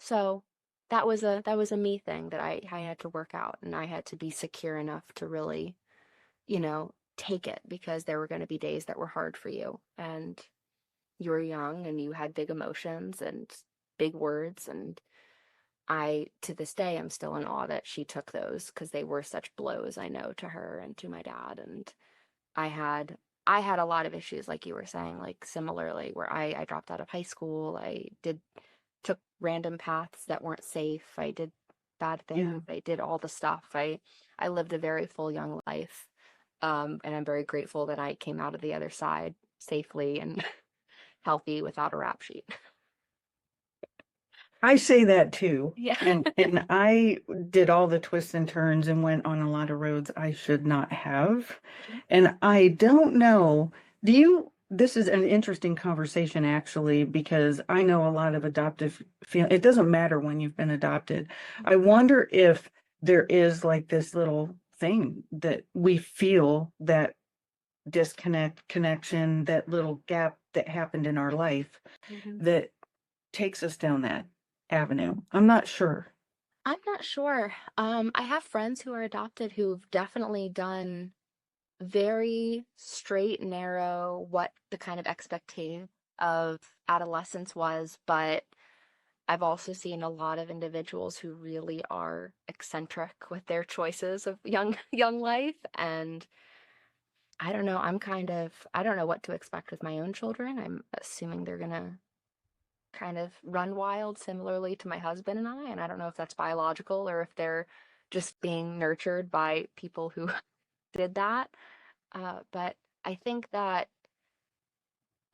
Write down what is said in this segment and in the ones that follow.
So that was a me thing that I had to work out, and I had to be secure enough to really, take it, because there were going to be days that were hard for you, and you were young and you had big emotions and big words, and I, to this day, am still in awe that she took those, because they were such blows, I know, to her and to my dad. And I had I had a lot of issues, like you were saying, like similarly, where I dropped out of high school. I did took random paths that weren't safe. I did bad Yeah. things. I did all the stuff. I lived a very full young life. And I'm very grateful that I came out of the other side safely and healthy without a rap sheet. I say that too. Yeah. And I did all the twists and turns and went on a lot of roads I should not have. And I don't know, this is an interesting conversation actually, because I know a lot of adoptive feel it doesn't matter when you've been adopted. I wonder if there is like this little thing that we feel, that connection, that little gap that happened in our life Mhm. that takes us down that avenue. I'm not sure. I'm not sure. I have friends who are adopted who've definitely done very straight, narrow, what the kind of expectation of adolescence was, but I've also seen a lot of individuals who really are eccentric with their choices of young life. And I don't know, I don't know what to expect with my own children. I'm assuming they're gonna kind of run wild similarly to my husband and I don't know if that's biological or if they're just being nurtured by people who did that. But I think that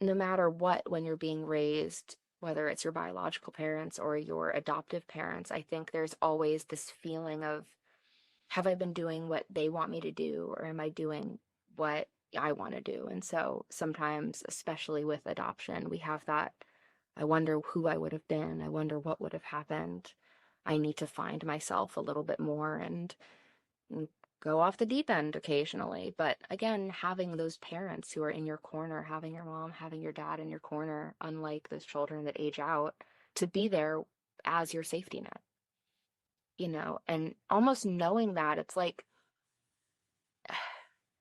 no matter what, when you're being raised, whether it's your biological parents or your adoptive parents, I think there's always this feeling of, have I been doing what they want me to do, or am I doing what I want to do? And so sometimes, especially with adoption, we have that, I wonder who I would have been. I wonder what would have happened. I need to find myself a little bit more and go off the deep end occasionally. But again, having those parents who are in your corner, having your mom, having your dad in your corner, unlike those children that age out, to be there as your safety net, and almost knowing that it's like,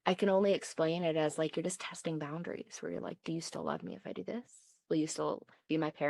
I can only explain it as like you're just testing boundaries where you're like, do you still love me if I do this? Will you still be my parent?